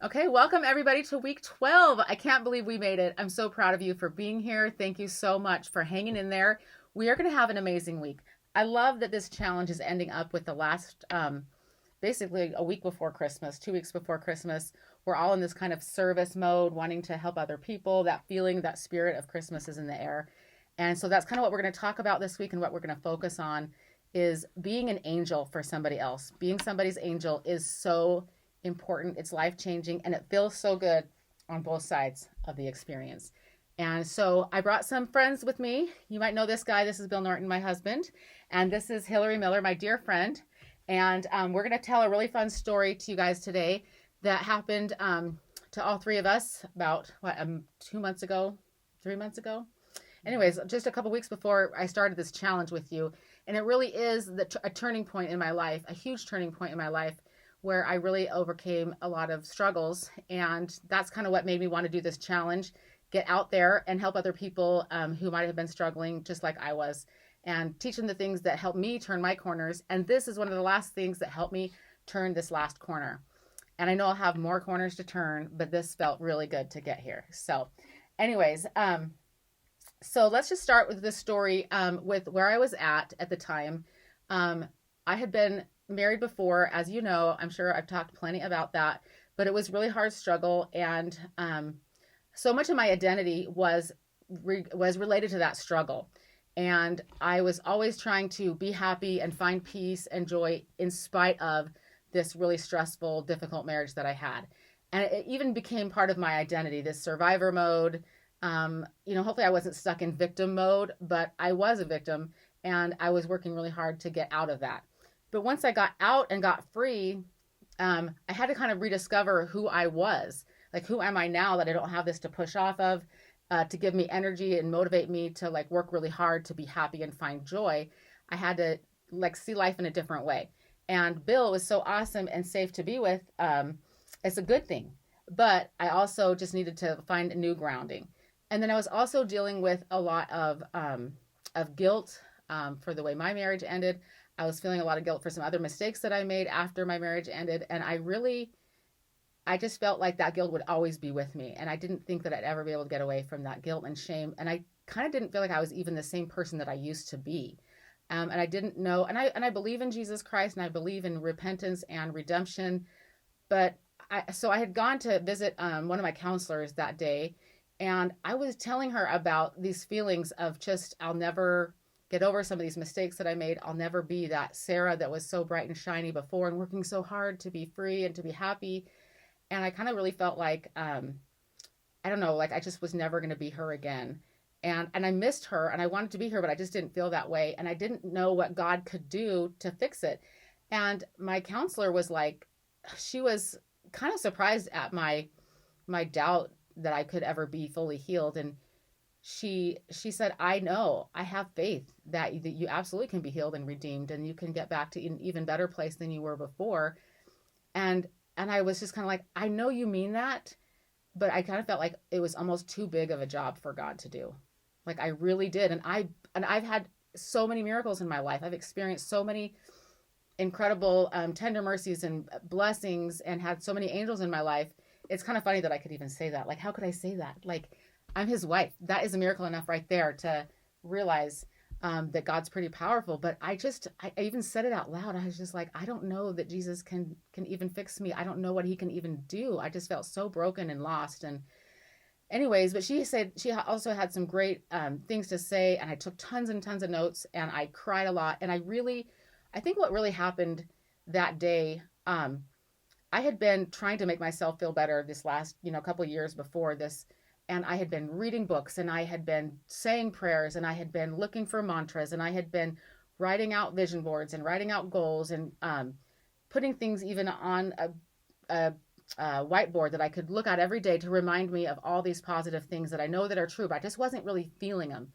Okay, welcome everybody to week 12. I can't believe we made it. I'm so proud of you for being here. Thank you so much for hanging in there. We are going to have an amazing week. I love that this challenge is ending up with the last, basically a week before Christmas, 2 weeks before Christmas. We're all in this kind of service mode, wanting to help other people. That feeling, that spirit of Christmas is in the air. And so that's kind of what we're going to talk about this week, and what we're going to focus on is being an angel for somebody else. Being somebody's angel is so important. It's life changing, and it feels so good on both sides of the experience. And so I brought some friends with me. You might know this guy. This is Bill Norton, my husband. And this is Hillarie Miller, my dear friend. And we're going to tell a really fun story to you guys today that happened to all three of us about, 2 months ago, 3 months ago? Anyways, just a couple weeks before I started this challenge with you. And it really is a turning point in my life, a huge turning point in my life, where I really overcame a lot of struggles. And that's kind of what made me want to do this challenge, get out there and help other people who might have been struggling just like I was, and teach them the things that helped me turn my corners. And this is one of the last things that helped me turn this last corner. And I know I'll have more corners to turn, but this felt really good to get here. So anyways, so let's just start with this story with where I was at the time. I had been married before, as you know. I'm sure I've talked plenty about that, but it was really hard struggle, and so much of my identity was related to that struggle. And I was always trying to be happy and find peace and joy in spite of this really stressful, difficult marriage that I had. And it even became part of my identity, this survivor mode. Hopefully I wasn't stuck in victim mode, but I was a victim, and I was working really hard to get out of that. But once I got out and got free, I had to kind of rediscover who I was. Like, who am I now that I don't have this to push off of, to give me energy and motivate me to like work really hard to be happy and find joy. I had to like see life in a different way. And Bill was so awesome and safe to be with. It's a good thing. But I also just needed to find a new grounding. And then I was also dealing with a lot of guilt for the way my marriage ended. I was feeling a lot of guilt for some other mistakes that I made after my marriage ended. And I just felt like that guilt would always be with me. And I didn't think that I'd ever be able to get away from that guilt and shame. And I kind of didn't feel like I was even the same person that I used to be. And I didn't know, and I believe in Jesus Christ, and I believe in repentance and redemption. But so I had gone to visit one of my counselors that day, and I was telling her about these feelings of just, I'll never get over some of these mistakes that I made. I'll never be that Sarah that was so bright and shiny before and working so hard to be free and to be happy. And I kind of really felt like, I don't know, like I just was never going to be her again. And I missed her, and I wanted to be her, but I just didn't feel that way. And I didn't know what God could do to fix it. And my counselor was like, she was kind of surprised at my doubt that I could ever be fully healed. And she said, I know, I have faith that you absolutely can be healed and redeemed, and you can get back to an even better place than you were before. And I was just kind of like, I know you mean that, but I kind of felt like it was almost too big of a job for God to do. Like I really did. And I've had so many miracles in my life. I've experienced so many incredible tender mercies and blessings, and had so many angels in my life. It's kind of funny that I could even say that. Like, how could I say that? Like, I'm his wife. That is a miracle enough right there to realize that God's pretty powerful. But I even said it out loud. I was just like, I don't know that Jesus can even fix me. I don't know what he can even do. I just felt so broken and lost. And anyways, but she said she also had some great things to say. And I took tons and tons of notes, and I cried a lot. And I think what really happened that day, I had been trying to make myself feel better this last, couple of years before this. And I had been reading books, and I had been saying prayers, and I had been looking for mantras, and I had been writing out vision boards and writing out goals, and putting things even on a whiteboard that I could look at every day to remind me of all these positive things that I know that are true, but I just wasn't really feeling them.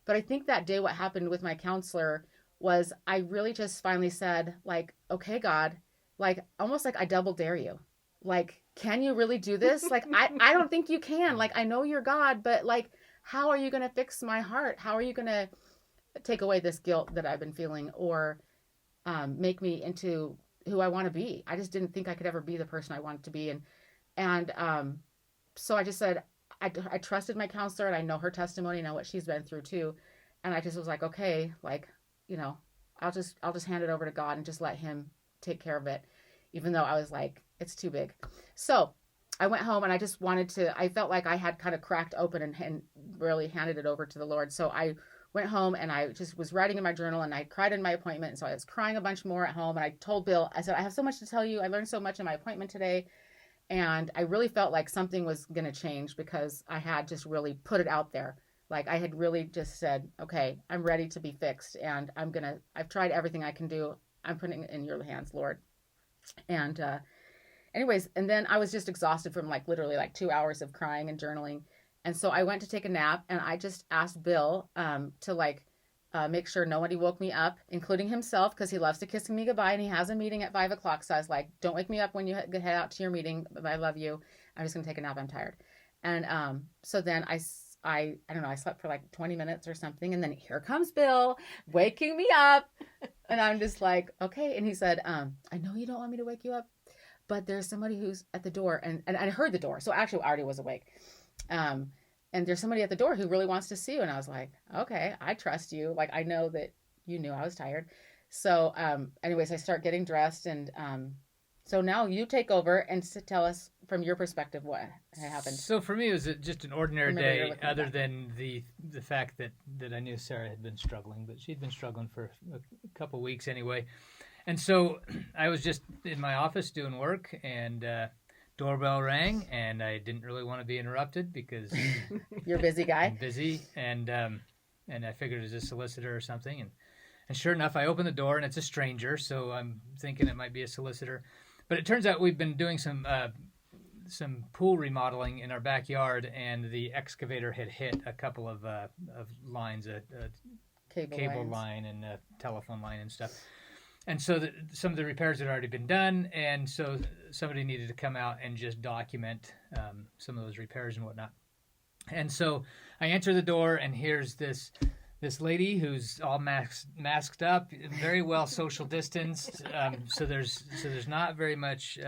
But I think that day what happened with my counselor was I really just finally said, like, okay, God, like almost like I double dare you. Like, can you really do this? Like, I don't think you can. Like, I know you're God, but like, how are you going to fix my heart? How are you going to take away this guilt that I've been feeling, or make me into who I want to be? I just didn't think I could ever be the person I wanted to be. And And so I just said, I trusted my counselor, and I know her testimony, and know what she's been through too. And I just was like, okay, like, you know, I'll just hand it over to God and just let him take care of it, even though I was like, it's too big. So I went home, and I felt like I had kind of cracked open and really handed it over to the Lord. So I went home, and I just was writing in my journal, and I cried in my appointment. And so I was crying a bunch more at home. And I told Bill, I said, I have so much to tell you. I learned so much in my appointment today. And I really felt like something was going to change because I had just really put it out there. Like I had really just said, okay, I'm ready to be fixed, and I've tried everything I can do. I'm putting it in your hands, Lord. And anyways, and then I was just exhausted from like literally like 2 hours of crying and journaling. And so I went to take a nap, and I just asked Bill to like make sure nobody woke me up, including himself, because he loves to kiss me goodbye, and he has a meeting at 5 o'clock. So I was like, don't wake me up when you head out to your meeting. I love you. I'm just going to take a nap. I'm tired. And so then I don't know, I slept for like 20 minutes or something. And then here comes Bill waking me up. And I'm just like, okay. And he said, I know you don't want me to wake you up, but there's somebody who's at the door. And I heard the door. So actually I already was awake. And there's somebody at the door who really wants to see you. And I was like, okay, I trust you. Like, I know that you knew I was tired. So anyways, I start getting dressed. And so now you take over and tell us from your perspective what happened. So for me, it was just an ordinary day, other than the fact that I knew Sarah had been struggling, but she'd been struggling for a couple of weeks anyway. And so I was just in my office doing work, and doorbell rang, and I didn't really want to be interrupted because you're a busy guy. I'm busy, and I figured it was a solicitor or something, and sure enough, I opened the door, and it's a stranger, so I'm thinking it might be a solicitor. But it turns out we've been doing some pool remodeling in our backyard, and the excavator had hit a couple of lines, a cable line and a telephone line and stuff. And so some of the repairs had already been done, and so somebody needed to come out and just document some of those repairs and whatnot. And so I enter the door, and here's this lady who's all masked up, very well social distanced. So there's not very much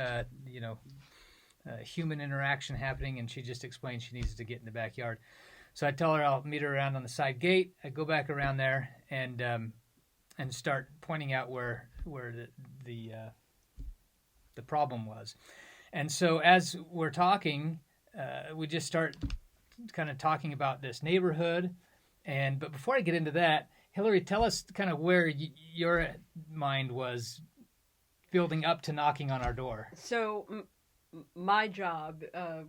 human interaction happening, and she just explains she needs to get in the backyard. So I tell her I'll meet her around on the side gate. I go back around there and start pointing out where the problem was. And so as we're talking, we just start kind of talking about this neighborhood. But before I get into that, Hillarie, tell us kind of where your mind was building up to knocking on our door. So my job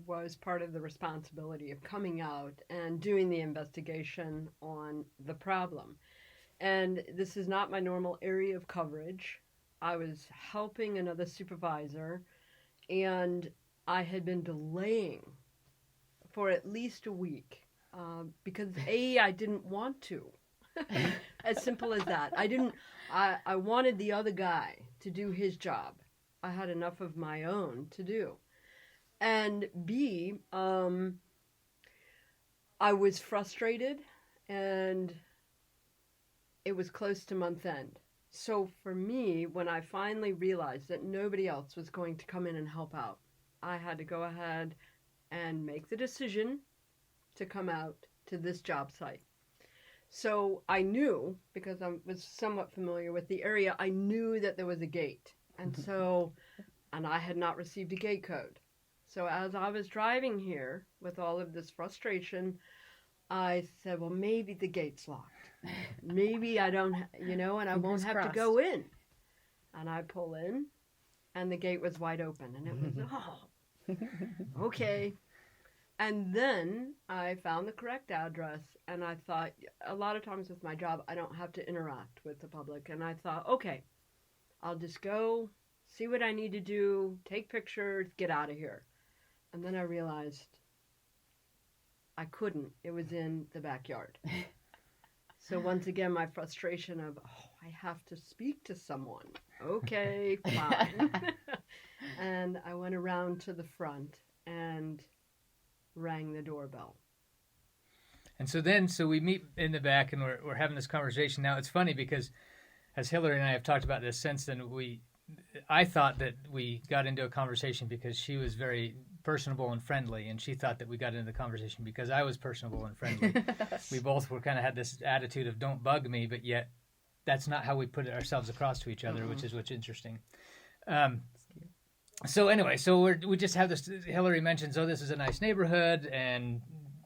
was part of the responsibility of coming out and doing the investigation on the problem. And this is not my normal area of coverage. I was helping another supervisor, and I had been delaying for at least a week because I didn't want to. As simple as that. I wanted the other guy to do his job. I had enough of my own to do. And B, I was frustrated, and it was close to month end. So for me, when I finally realized that nobody else was going to come in and help out, I had to go ahead and make the decision to come out to this job site. So I knew, because I was somewhat familiar with the area, I knew that there was a gate. And I had not received a gate code. So as I was driving here with all of this frustration, I said, well, maybe the gate's locked. Maybe I don't, and I won't have to go in. And I pull in, and the gate was wide open. And it was, okay. And then I found the correct address, and I thought, a lot of times with my job, I don't have to interact with the public. And I thought, okay, I'll just go, see what I need to do, take pictures, get out of here. And then I realized I couldn't. It was in the backyard. So once again, my frustration of, I have to speak to someone. Okay, fine. And I went around to the front and rang the doorbell. And so we meet in the back, and we're having this conversation. Now, it's funny because as Hillarie and I have talked about this since then, I thought that we got into a conversation because she was very personable and friendly, and she thought that we got into the conversation because I was personable and friendly. We both were kind of had this attitude of don't bug me, but yet that's not how we put it ourselves across to each other, which is what's interesting. So anyway, we just have this. Hillarie mentions, oh, this is a nice neighborhood, and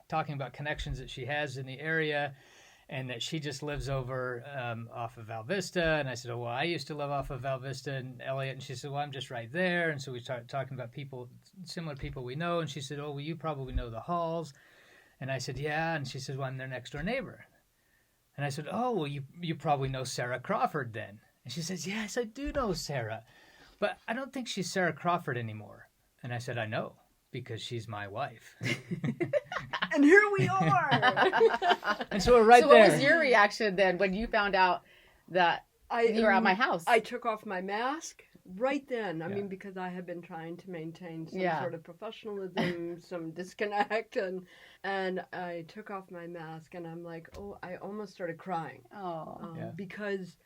talking about connections that she has in the area, and that she just lives over off of Val Vista. And I said, oh, well, I used to live off of Val Vista and Elliott. And she said, well, I'm just right there. And so we started talking about people, similar people we know. And she said, oh, well, you probably know the Halls. And I said, yeah. And she said, well, I'm their next door neighbor. And I said, oh, well, you probably know Sarah Crawford then. And she says, yes, I do know Sarah. But I don't think she's Sarah Crawford anymore. And I said, I know, because she's my wife. And here we are. And so we're right so there. what was your reaction then when you found out that you were at my house? I took off my mask right then. I mean, because I had been trying to maintain some sort of professionalism, some disconnect, and I took off my mask, and I'm like, oh, I almost started crying. Because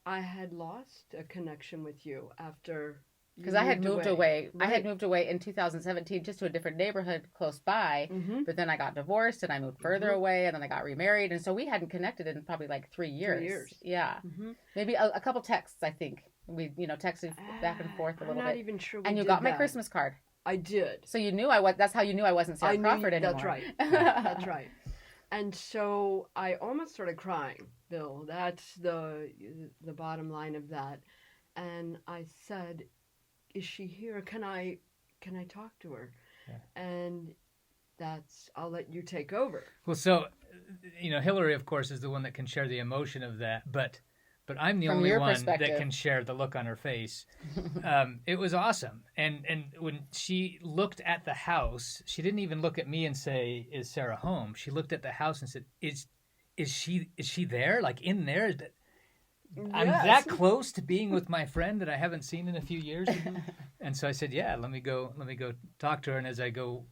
I had lost a connection with you after. Because I had moved away. Right. I had moved away in 2017 just to a different neighborhood close by. But then I got divorced and I moved further away, and then I got remarried. And so we hadn't connected in probably like 3 years. 3 years. Yeah. Maybe a couple texts, I think. We, texted back and forth a little bit. I'm not even sure we And you did got my that. Christmas card. I did. So you knew that's how you knew I wasn't Sarah Crawford anymore. That's right. That's right. And so I almost started crying, Bill. That's the bottom line of that. And I said, is she here? Can I talk to her? Yeah. And I'll let you take over. Well, so, Hillarie, of course, is the one that can share the emotion of that, but I'm the only one that can share the look on her face. It was awesome. And when she looked at the house, she didn't even look at me and say, is Sarah home? She looked at the house and said, is she there? Like in there? I'm that close to being with my friend that I haven't seen in a few years. And so I said, yeah, let me go talk to her. And as I go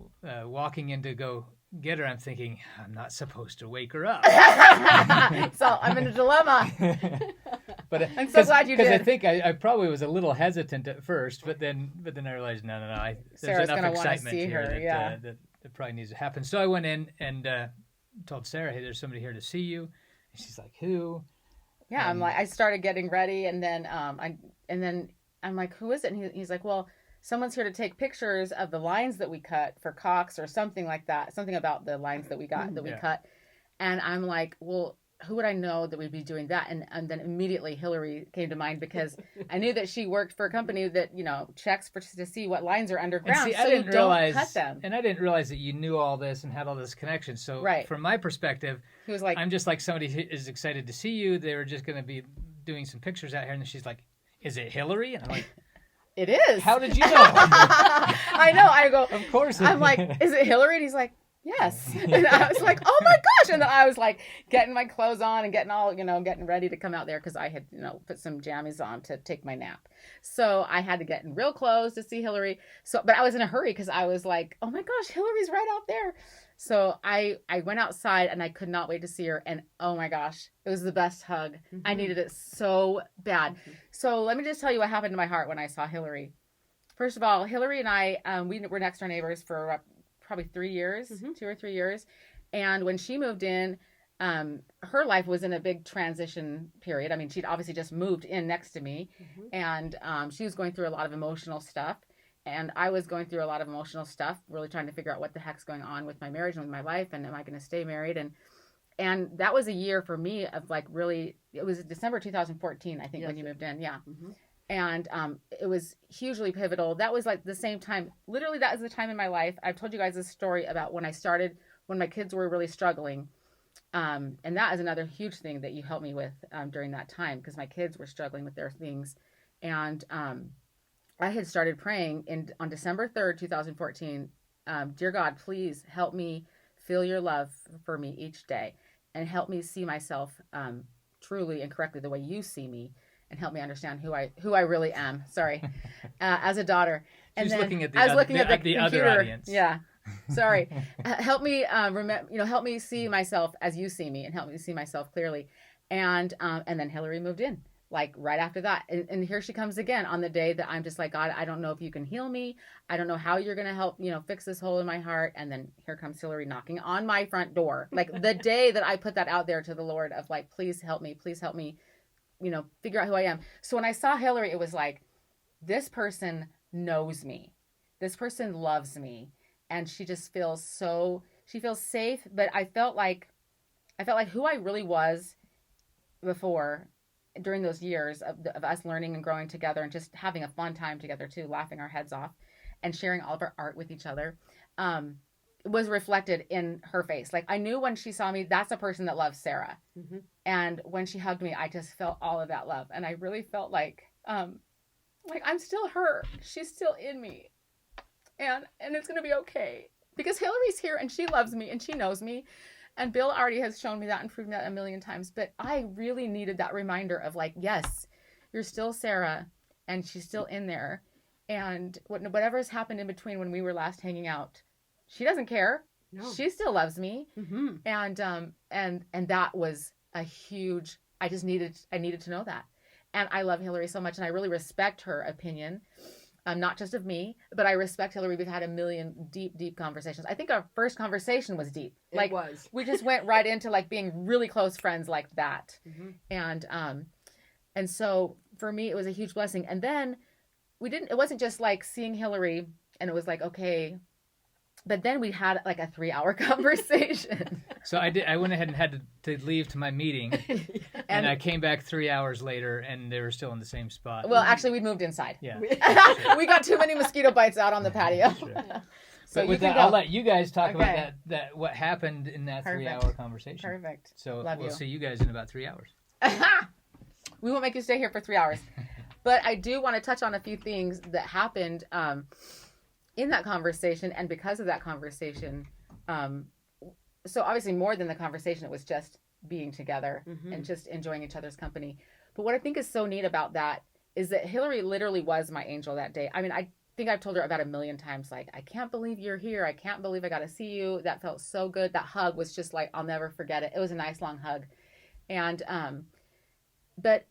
walking in to go get her, I'm thinking, I'm not supposed to wake her up. So I'm in a dilemma. But I'm so glad you did. Because I think I probably was a little hesitant at first, but then I realized, no. There's enough excitement here that probably needs to happen. So I went in and told Sarah, hey, there's somebody here to see you. And she's like, who? Yeah, I'm like, I started getting ready, and then I'm like, who is it? And he's like, well, someone's here to take pictures of the lines that we cut for Cox or something like that, something about the lines that we cut. And I'm like, well, who would I know that would be doing that? And then immediately Hillarie came to mind, because I knew that she worked for a company that, checks to see what lines are underground. I didn't realize, cut them. And I didn't realize that you knew all this and had all this connection. So from my perspective, he was like, I'm just like somebody who is excited to see you. They were just going to be doing some pictures out here. And then she's like, is it Hillarie? And I'm like, it is. How did you know? I know. I go, of course. I'm like, is it Hillarie? And he's like, yes. And I was like, oh my gosh. And then I was like getting my clothes on and getting all, getting ready to come out there, because I had, put some jammies on to take my nap. So I had to get in real clothes to see Hillarie. But I was in a hurry, because I was like, oh my gosh, Hillarie's right out there. So I went outside and I could not wait to see her. And oh my gosh, it was the best hug. I needed it so bad. So let me just tell you what happened to my heart when I saw Hillarie. First of all, Hillarie and I, we were next door neighbors for probably 3 years, 2 or 3 years. And when she moved in, her life was in a big transition period. I mean, she'd obviously just moved in next to me, and she was going through a lot of emotional stuff. And I was going through a lot of emotional stuff, really trying to figure out what the heck's going on with my marriage and with my life, and am I going to stay married? And that was a year for me of like really, it was December 2014, I think, when you moved in. Yeah. And it was hugely pivotal. That was like the same time, literally that was the time in my life. I've told you guys this story about when my kids were really struggling. And that is another huge thing that you helped me with during that time, because my kids were struggling with their things. And I had started praying on December 3rd, 2014, dear God, please help me feel your love for me each day, and help me see myself truly and correctly the way you see me, and help me understand who I really am. Sorry, as a daughter. And She's then looking at I was looking at the computer. other audience. Yeah, sorry. Help me help me see myself as you see me, and help me see myself clearly. And then Hillarie moved in. like right after that. And here she comes again on the day that I'm just like, God, I don't know if you can heal me. I don't know how you're going to help, fix this hole in my heart. And then here comes Hillarie knocking on my front door. Like the day that I put that out there to the Lord of like, please help me, figure out who I am. So when I saw Hillarie, it was like, this person knows me. This person loves me. And she just she feels safe. But I felt like who I really was before, during those years of us learning and growing together and just having a fun time together too, laughing our heads off and sharing all of our art with each other, was reflected in her face. Like I knew when she saw me, that's a person that loves Sarah. Mm-hmm. And when she hugged me, I just felt all of that love. And I really felt like I'm still her. She's still in me. And it's going to be okay. Because Hillarie's here and she loves me and she knows me. And Bill already has shown me that and proven that a million times. But I really needed that reminder of like, yes, you're still Sarah and she's still in there. And whatever has happened in between when we were last hanging out, she doesn't care. No. She still loves me. Mm-hmm. And that was a huge, I needed to know that. And I love Hillarie so much and I really respect her opinion. Not just of me, but I respect Hillarie. We've had a million deep conversations. I think our first conversation was deep. It was. We just went right into like being really close friends like that. Mm-hmm. And so for me, it was a huge blessing. And then it wasn't just like seeing Hillarie and it was like, okay, but then we had like a 3-hour conversation. So I went ahead and had to leave to my meeting, and I came back 3 hours later, and they were still in the same spot. Well, actually, we moved inside. Yeah, we got too many mosquito bites out on the patio. Sure. So with that, I'll let you guys talk about that what happened in that 3-hour conversation. Perfect. So we'll see you guys in about 3 hours. We won't make you stay here for 3 hours, but I do want to touch on a few things that happened in that conversation, and because of that conversation, so obviously more than the conversation, it was just being together and just enjoying each other's company. But what I think is so neat about that is that Hillarie literally was my angel that day. I mean, I think I've told her about a million times, like, I can't believe you're here. I can't believe I got to see you. That felt so good. That hug was just like, I'll never forget it. It was a nice long hug. And, but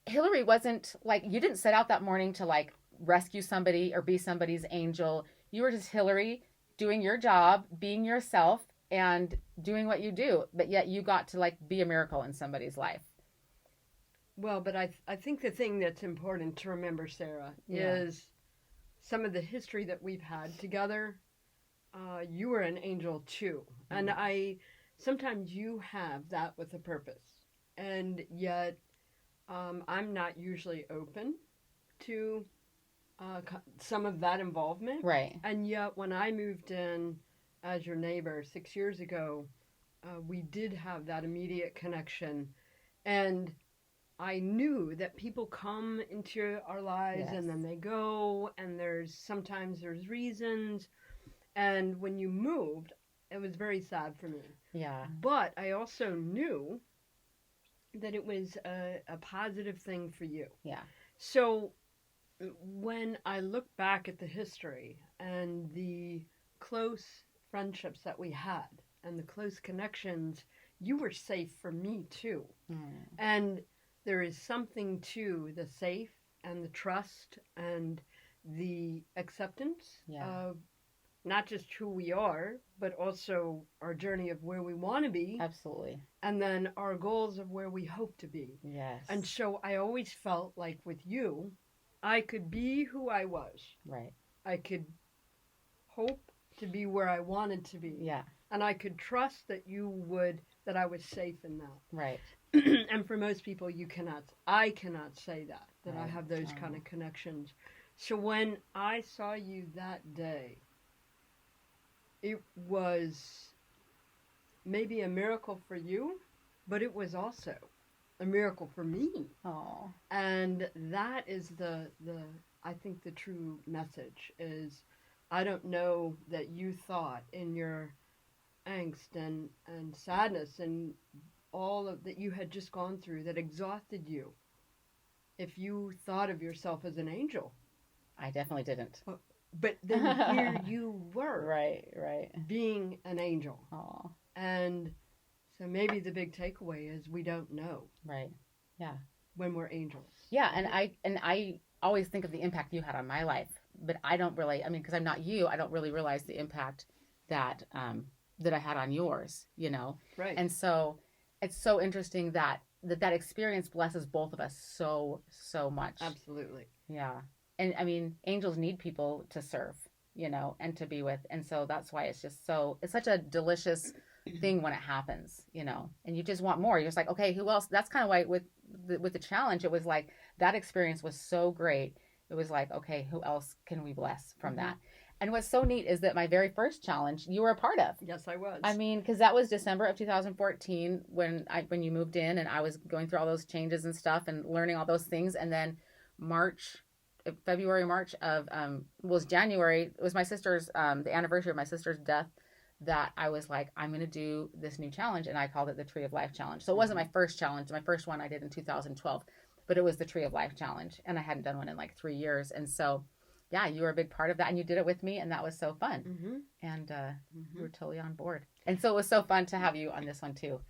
Hillarie wasn't like, you didn't set out that morning to like rescue somebody or be somebody's angel. You were just Hillarie doing your job, being yourself and doing what you do, but yet you got to like be a miracle in somebody's life. Well, but I think the thing that's important to remember, Sarah, is some of the history that we've had together. You were an angel too. And sometimes you have that with a purpose, and yet I'm not usually open to some of that involvement. Right. And yet when I moved in as your neighbor 6 years ago, we did have that immediate connection. And I knew that people come into our lives and then they go, and sometimes there's reasons. And when you moved, it was very sad for me. Yeah. But I also knew that it was a positive thing for you. Yeah. So when I look back at the history and the close friendships that we had and the close connections, you were safe for me too. And there is something to the safe and the trust and the acceptance of not just who we are, but also our journey of where we want to be. Absolutely. And then our goals of where we hope to be. Yes. And so I always felt like with you, I could be who I was. Right. I could hope to be where I wanted to be. Yeah. And I could trust that that I was safe in that. Right. And for most people, I cannot say that right. I have those kind of connections. So when I saw you that day, it was maybe a miracle for you, but it was also a miracle for me. Oh. And that is I think the true message is, I don't know that you thought in your angst and sadness and all of that you had just gone through that exhausted you, if you thought of yourself as an angel. I definitely didn't. But then here you were. Right. Being an angel. Oh. And so maybe the big takeaway is we don't know. Right. Yeah. when we're angels. Yeah, and I always think of the impact you had on my life, but I don't really. I mean, because I'm not you, I don't really realize the impact that that I had on yours. You know, Right. and so it's so interesting that that experience blesses both of us so much. Absolutely. Yeah, and I mean, angels need people to serve, you know, and to be with, and so that's why it's just so it's such a delicious thing when it happens, you know, and you just want more. You're just like, okay, who else? That's kind of why with the challenge, it was like that experience was so great. It was like, okay, who else can we bless from Mm-hmm. that? And what's so neat is that my very first challenge you were a part of. Yes, I was. I mean, because that was December of 2014 when you moved in, and I was going through all those changes and stuff and learning all those things, and then March, February, March of was January. It was my sister's the anniversary of my sister's death that I was like, I'm gonna do this new challenge, and I called it the Tree of Life Challenge. So it wasn't my first challenge. My first one I did in 2012, but it was the Tree of Life Challenge, and I hadn't done one in like 3 years, and so yeah, you were a big part of that, and you did it with me, and that was so fun. Mm-hmm. And Mm-hmm. we were totally on board. And so it was so fun to have you on this one too,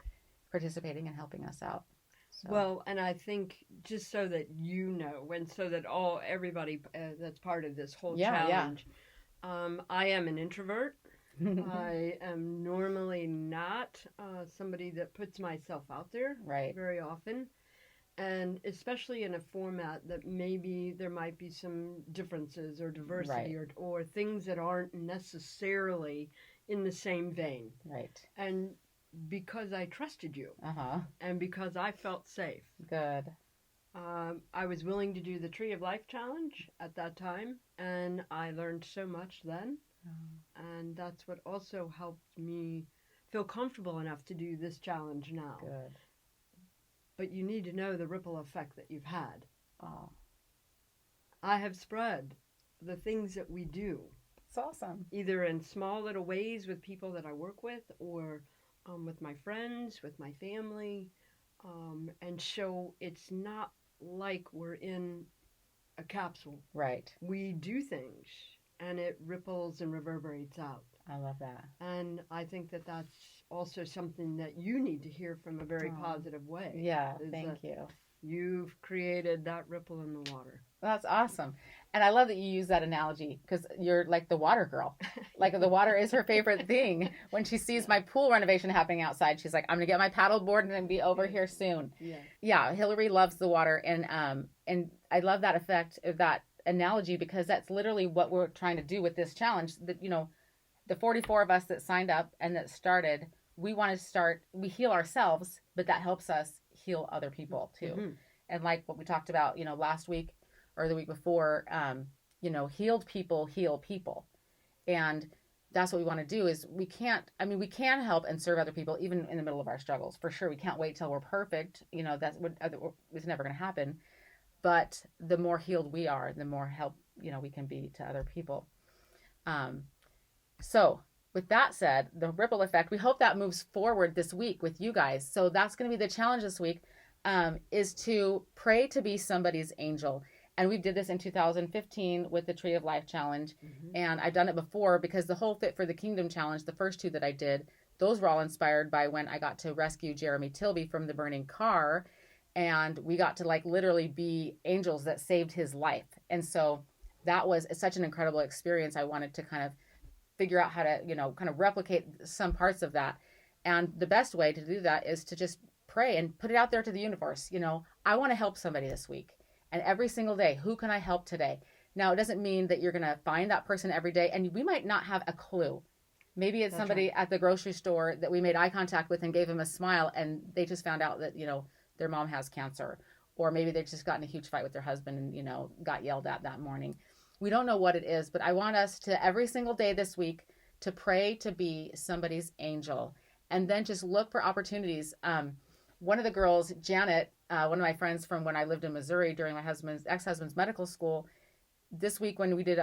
participating and helping us out. So. Well, and I think just so that you know, and so that everybody that's part of this whole challenge, I am an introvert. I am normally not somebody that puts myself out there right. very often. And especially in a format that maybe there might be some differences or diversity right. or things that aren't necessarily in the same vein. Right. And because I trusted you Uh-huh. and because I felt safe. Good. I was willing to do the Tree of Life Challenge at that time, and I learned so much then. And that's what also helped me feel comfortable enough to do this challenge now. Good. But you need to know the ripple effect that you've had. Oh. I have spread the things that we do. It's awesome. Either in small little ways with people that I work with or with my friends, with my family, and show it's not like we're in a capsule. Right. We do things and it ripples and reverberates out. I love that. And I think that that's also something that you need to hear from a very positive way. Yeah, thank you. You've created that ripple in the water. That's awesome. And I love that you use that analogy because you're like the water girl. Like the water is her favorite thing. When she sees my pool renovation happening outside, she's like, I'm going to get my paddle board and be over here soon. Yeah, Hillarie loves the water. And I love that effect of that analogy because that's literally what we're trying to do with this challenge. That, you know, the 44 of us that signed up and that started, we heal ourselves, but that helps us heal other people too. Mm-hmm. And like what we talked about, you know, last week or the week before, you know, healed people heal people. And that's what we want to do is we can help and serve other people even in the middle of our struggles. For sure. We can't wait till we're perfect. You know, it's never going to happen. But the more healed we are, the more help, you know, we can be to other people. So with that said, the ripple effect, we hope that moves forward this week with you guys. So that's going to be the challenge this week, is to pray to be somebody's angel. And we did this in 2015 with the Tree of Life Challenge. Mm-hmm. And I've done it before because the whole Fit for the Kingdom Challenge, the first two that I did, those were all inspired by when I got to rescue Jeremy Tilby from the burning car. And we got to like literally be angels that saved his life. And so that was such an incredible experience. I wanted to kind of figure out how to, you know, kind of replicate some parts of that. And the best way to do that is to just pray and put it out there to the universe. You know, I want to help somebody this week. And every single day, who can I help today? Now, it doesn't mean that you're going to find that person every day. And we might not have a clue. Maybe it's somebody at the grocery store that we made eye contact with and gave them a smile. And they just found out that, you know, their mom has cancer. Or maybe they just got in a huge fight with their husband and, you know, got yelled at that morning. We don't know what it is, but I want us to every single day this week to pray to be somebody's angel and then just look for opportunities. One of the girls, Janet, one of my friends from when I lived in Missouri during my ex-husband's medical school, this week when we did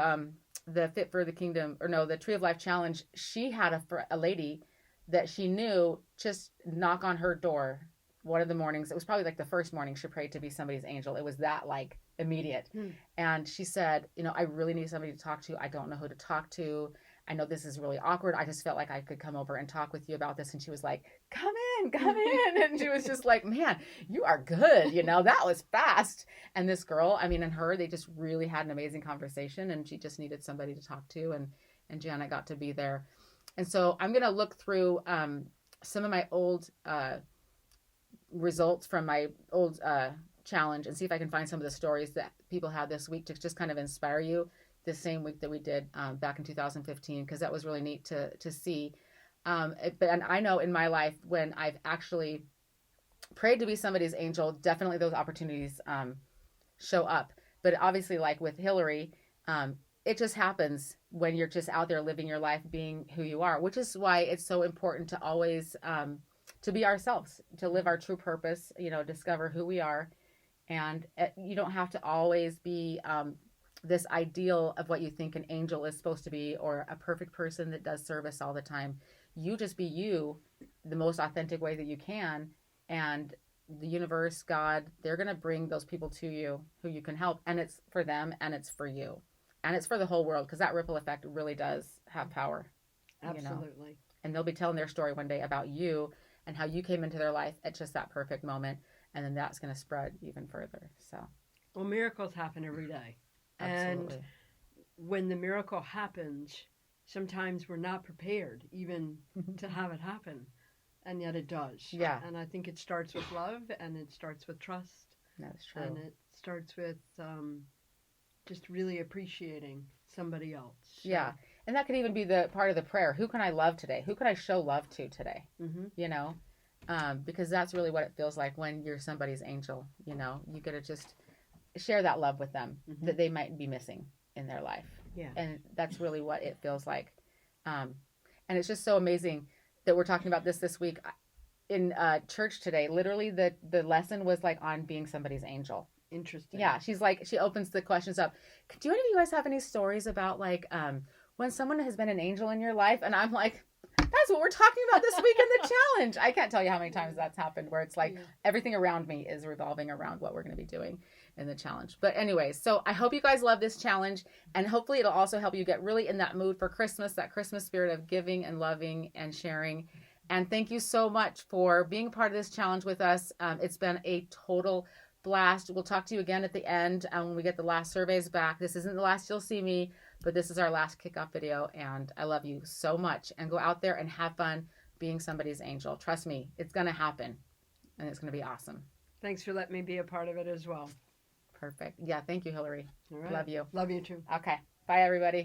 the Fit for the Kingdom, the Tree of Life Challenge, she had a lady that she knew just knock on her door one of the mornings. It was probably like the first morning she prayed to be somebody's angel. It was that like immediate. And she said, you know, I really need somebody to talk to. I don't know who to talk to. I know this is really awkward. I just felt like I could come over and talk with you about this. And she was like, come in. And she was just like, man, you are good. That was fast. And this girl, I mean, and her, they just really had an amazing conversation, and she just needed somebody to talk to. And Janet got to be there. And so I'm going to look through some of my old results from my old challenge and see if I can find some of the stories that people had this week to just kind of inspire you the same week that we did back in 2015, because that was really neat to see. And I know in my life, when I've actually prayed to be somebody's angel, definitely those opportunities show up. But obviously, like with Hillarie, it just happens when you're just out there living your life, being who you are, which is why it's so important to always to be ourselves, to live our true purpose, discover who we are. And you don't have to always be this ideal of what you think an angel is supposed to be, or a perfect person that does service all the time. You just be you the most authentic way that you can. And the universe, God, they're going to bring those people to you who you can help. And it's for them, and it's for you. And it's for the whole world, because that ripple effect really does have power. Absolutely. And they'll be telling their story one day about you and how you came into their life at just that perfect moment. And then that's going to spread even further. So, well, miracles happen every day. absolutely. And when the miracle happens, sometimes we're not prepared even to have it happen. And yet it does. Yeah. And I think it starts with love, and it starts with trust. That's true. And it starts with just really appreciating somebody else. So, Yeah. And that could even be the part of the prayer. Who can I love today? Who can I show love to today? Mm-hmm. Because that's really what it feels like when you're somebody's angel. You got to just share that love with them that they might be missing in their life. Yeah. And that's really what it feels like. And it's just so amazing that we're talking about this week in church today. Literally, the lesson was like on being somebody's angel. Interesting. Yeah, she's like, she opens the questions up. Do any of you guys have any stories about like when someone has been an angel in your life? And I'm like, that's what we're talking about this week in the challenge. I can't tell you how many times that's happened, where it's like everything around me is revolving around what we're going to be doing in the challenge. But anyways, so I hope you guys love this challenge, and hopefully it'll also help you get really in that mood for Christmas, that Christmas spirit of giving and loving and sharing. And thank you so much for being part of this challenge with us. It's been a total blast. We'll talk to you again at the end when we get the last surveys back. This isn't the last you'll see me, but this is our last kickoff video, and I love you so much. And go out there and have fun being somebody's angel. Trust me, it's going to happen, and it's going to be awesome. Thanks for letting me be a part of it as well. Perfect. Yeah, thank you, Hillarie. All right. Love you. Love you too. Okay. Bye, everybody.